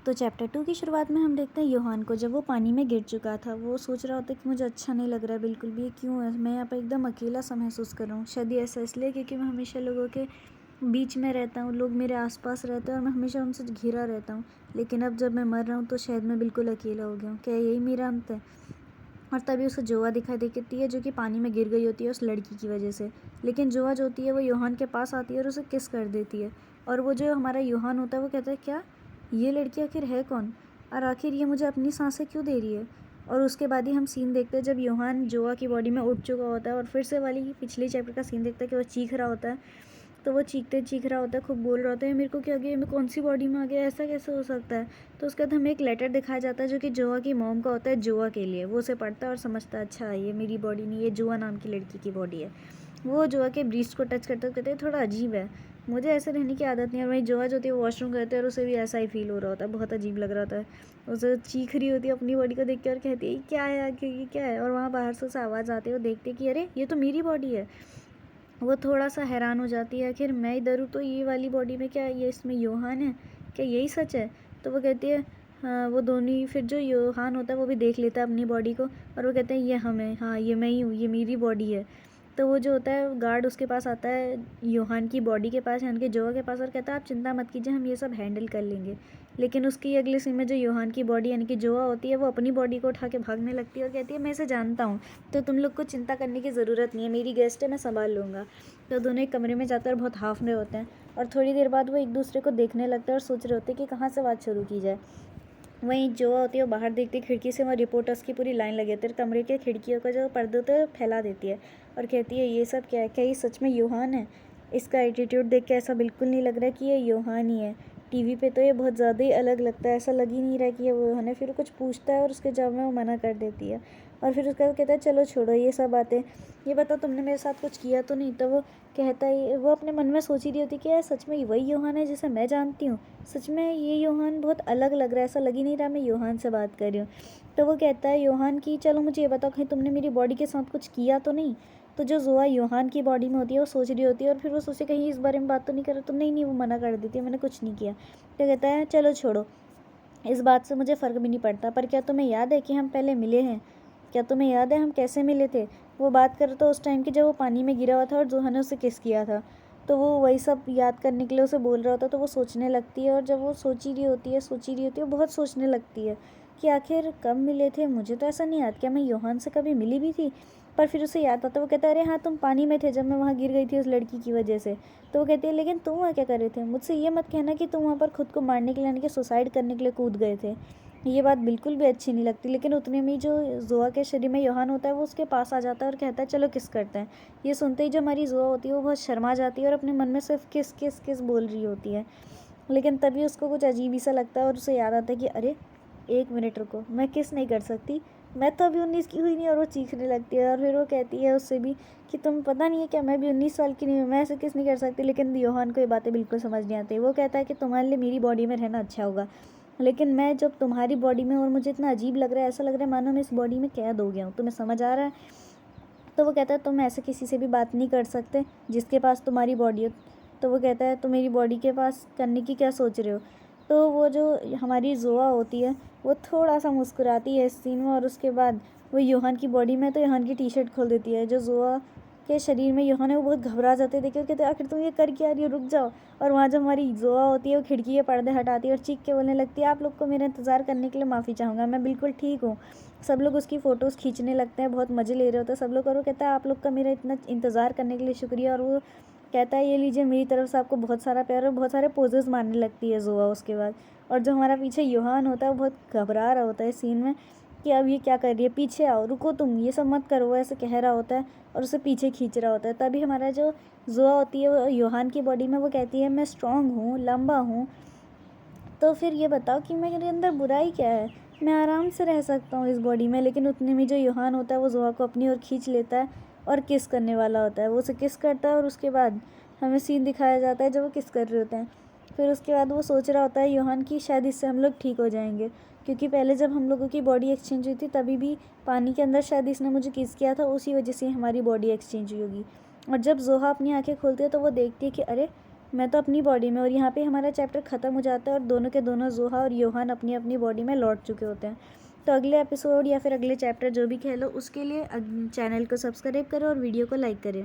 तो चैप्टर 2 की शुरुआत में हम देखते हैं योहान को, जब वो पानी में गिर चुका था। वो सोच रहा होता है कि मुझे अच्छा नहीं लग रहा है बिल्कुल भी, ये क्यों है, मैं यहाँ पर एकदम अकेला सा महसूस कर रहा हूँ। शायद ये ऐसा इसलिए क्योंकि मैं हमेशा लोगों के बीच में रहता हूँ, लोग मेरे आसपास रहते हैं और मैं हमेशा उनसे घिरा रहता हूँ। लेकिन अब जब मैं मर रहा हूँ तो शायद मैं बिल्कुल अकेला हो गया हूँ। क्या यही मेरा अंत है? और तभी उसे जोआ दिखाई देती है, जो कि पानी में गिर गई होती है उस लड़की की वजह से। लेकिन जोआ जो होती है वो योहान के पास आती है और उसे किस कर देती है। और वो जो हमारा योहान होता है वो कहता है, क्या ये लड़की आखिर है कौन, और आखिर ये मुझे अपनी सांसें क्यों दे रही है? और उसके बाद ही हम सीन देखते हैं जब योहान जोआ की बॉडी में उठ चुका होता है और फिर से वाली पिछले चैप्टर का सीन देखता है कि वो चीख रहा होता है। तो वो चीख रहा होता है, खूब बोल रहा होता है, मेरे को क्या गया, मैं कौन सी बॉडी में आ गया, ऐसा कैसे हो सकता है? तो उसके बाद हमें एक लेटर दिखाया जाता है जो कि जोआ की मॉम का होता है जोआ के लिए। वो उसे पढ़ता है और समझता है, अच्छा ये मेरी बॉडी नहीं, ये जोआ नाम की लड़की की बॉडी है। वो जोआ के ब्रीस्ट को टच करते कहते हैं, थोड़ा अजीब है, मुझे ऐसे रहने की आदत नहीं है। और वहीं जोआ जो होती है वो वॉशरूम करते हैं और उसे भी ऐसा ही फील हो रहा होता है, बहुत अजीब लग रहा होता है। उसे चीख रही होती है अपनी बॉडी को देख के और कहती है, ये क्या है आखिर, ये क्या है? और वहाँ बाहर से उसे आवाज़ आती है, वो देखती है कि अरे ये तो मेरी बॉडी है। वो थोड़ा-सा हैरान हो जाती है, आखिर मैं इधर हूँ तो ये वाली बॉडी में क्या ये इसमें योहान है? क्या यही सच है? तो वो कहती है हाँ, वो दोनों ही। फिर जो योहान होता है वो भी देख लेता है अपनी बॉडी को और वो कहते हैं ये हम हैं, हाँ ये मैं ही हूँ, ये मेरी बॉडी है। तो वो जो होता है गार्ड उसके पास आता है, योहान की बॉडी के पास यानी कि जोआ के पास, और कहता है आप चिंता मत कीजिए, हम ये सब हैंडल कर लेंगे। लेकिन उसकी अगले सीन में जो योहान की बॉडी यानी कि जोआ होती है वो अपनी बॉडी को उठा के भागने लगती है और कहती है मैं इसे जानता हूँ, तो तुम लोग को चिंता करने की ज़रूरत नहीं है, मेरी गेस्ट है, मैं संभाल लूँगा। तो दोनों एक कमरे में जाकर बहुत हाफ में होते हैं और थोड़ी देर बाद वो एक दूसरे को देखने लगते हैं और सोच रहे होते हैं कि कहाँ से बात शुरू की जाए। वहीं जो होती है वो बाहर देखती है खिड़की से, वहाँ रिपोर्टर्स की पूरी लाइन लगी होती है, कमरे के खिड़कियों का जो पर्दे होते हैं वो फैला देती है और कहती है ये सब क्या है, क्या ये सच में योहान है? इसका एटीट्यूड देख के ऐसा बिल्कुल नहीं लग रहा है कि ये योहान ही है। टीवी पे तो ये बहुत ज़्यादा ही अलग लगता है, ऐसा लग ही नहीं रहा कि ये वो योहान है। फिर वो कुछ पूछता है और उसके जवाब में वो मना कर देती है और फिर उसका कहता है चलो छोड़ो ये सब बातें, ये बताओ तुमने मेरे साथ कुछ किया तो नहीं? तो वो कहता है, वो अपने मन में सोच ही रही होती कि यार सच में वही योहान है जिसे मैं जानती हूँ, सच में ये योहान बहुत अलग लग रहा है, ऐसा लग ही नहीं रहा मैं योहान से बात कर रही हूँ। तो वो कहता है योहान की, चलो मुझे ये बताओ कहीं तुमने मेरी बॉडी के साथ कुछ किया तो नहीं? तो जो जोआ योहान की बॉडी में होती है वो सोच रही होती है और फिर वो सोचे कहीं इस बारे में बात तो नहीं कर रहा, तो नहीं नहीं वो मना कर देती है, मैंने कुछ नहीं किया। तो कहता है चलो छोड़ो, इस बात से मुझे फ़र्क भी नहीं पड़ता, पर क्या तुम्हें याद है कि हम पहले मिले हैं? क्या तुम्हें याद है हम कैसे मिले थे? वो बात कर रहा था उस टाइम की जब वो पानी में गिरा हुआ था और जोहा ने उसे किस किया था। तो वो वही सब याद करने के लिए उसे बोल रहा होता, तो वो सोचने लगती है और जब वो सोच ही रही होती है, वो बहुत सोचने लगती है कि आखिर कब मिले थे, मुझे तो ऐसा नहीं याद, क्या मैं योहान से कभी मिली भी थी? पर फिर उसे याद आता, वो कहता है अरे हाँ तुम पानी में थे जब मैं वहाँ गिर गई थी उस लड़की की वजह से। तो वो कहती है लेकिन तुम वहाँ क्या कर रहे थे? मुझसे ये मत कहना कि तुम वहाँ पर खुद को मारने के लिए यानी कि सुसाइड करने के लिए कूद गए थे, ये बात बिल्कुल भी अच्छी नहीं लगती। लेकिन उतने में ही जो जोआ के शरीर में योहान होता है वो उसके पास आ जाता है और कहता है चलो किस करते हैं। ये सुनते ही जो हमारी जोआ होती है वो बहुत शर्मा जाती है और अपने मन में सिर्फ किस किस किस बोल रही होती है। लेकिन तभी उसको कुछ अजीब ही सा लगता है और उसे याद आता है कि अरे एक मिनट रुको, मैं किस नहीं कर सकती, मैं तो अभी 19 की हुई नहीं। और वो चीखने लगती है और फिर वो कहती है उससे भी कि तुम पता नहीं है क्या, मैं भी 19 साल की नहीं हूँ, मैं ऐसे किस नहीं कर सकती। लेकिन योहान को ये बातें बिल्कुल समझ नहीं आती। वो कहता है कि तुम्हारे लिए मेरी बॉडी में रहना अच्छा होगा, लेकिन मैं जब तुम्हारी बॉडी में और मुझे इतना अजीब लग रहा है, ऐसा लग रहा है मानो मैं इस बॉडी में कैद हो गया हूँ, तुम्हें समझ आ रहा है? तो वो कहता है तुम ऐसे किसी से भी बात नहीं कर सकते जिसके पास तुम्हारी बॉडी हो। तो वो कहता है तुम मेरी बॉडी के पास करने की क्या सोच रहे हो? तो वो जो हमारी जोआ होती है वो थोड़ा सा मुस्कुराती है इस सीन में और उसके बाद वो योहान की बॉडी में तो योहान की टी शर्ट खोल देती है। जो जोआ के शरीर में योहान है वो बहुत घबरा जाते हैं, देखिए कहते हैं आखिर तुम ये कर क्या रही हो, रुक जाओ। और वहाँ जो हमारी जोआ होती है वो खिड़की के पर्दे हटाती है और चीख के बोलने लगती है आप लोग को मेरा इंतज़ार करने के लिए माफ़ी चाहूँगा, मैं बिल्कुल ठीक हूँ। सब लोग उसकी फ़ोटोज़ खींचने लगते हैं, बहुत मज़े ले रहे होते हैं सब लोग। और वो कहता है आप लोग का मेरा इतना इंतज़ार करने के लिए शुक्रिया। और वो कहता है ये लीजिए मेरी तरफ से आपको बहुत सारा प्यार, और बहुत सारे पोजेज़ मारने लगती है जोआ उसके बाद। और जो हमारा पीछे योहान होता है वो बहुत घबरा रहा होता है सीन में कि अब ये क्या कर रही है, पीछे आओ, रुको तुम, ये सब मत करो, वो ऐसे कह रहा होता है और उसे पीछे खींच रहा होता है। तभी हमारा जो जोआ होती है वो योहान की बॉडी में वो कहती है मैं स्ट्रॉन्ग हूँ, लंबा हूँ, तो फिर ये बताओ कि मेरे अंदर बुराई क्या है, मैं आराम से रह सकता हूँ इस बॉडी में। लेकिन उतने में जो योहान होता है वो जोआ को अपनी ओर खींच लेता है और किस करने वाला होता है, वो उसे किस करता है और उसके बाद हमें सीन दिखाया जाता है जब वो किस कर रहे होते हैं। फिर उसके बाद वो सोच रहा होता है योहान की शायद इससे हम लोग ठीक हो जाएंगे, क्योंकि पहले जब हम लोगों की बॉडी एक्सचेंज हुई थी तभी भी पानी के अंदर शायद इसने मुझे किस किया था, उसी वजह से हमारी बॉडी एक्सचेंज हुई होगी। और जब जोहा अपनी आंखें खोलती है तो वो देखती है कि अरे मैं तो अपनी बॉडी में, और यहाँ पे हमारा चैप्टर ख़त्म हो जाता है और दोनों के दोनों ज़ोहा और योहान अपनी अपनी बॉडी में लौट चुके होते हैं। तो अगले एपिसोड या फिर अगले चैप्टर जो भी खेलो उसके लिए चैनल को सब्सक्राइब करो और वीडियो को लाइक करें।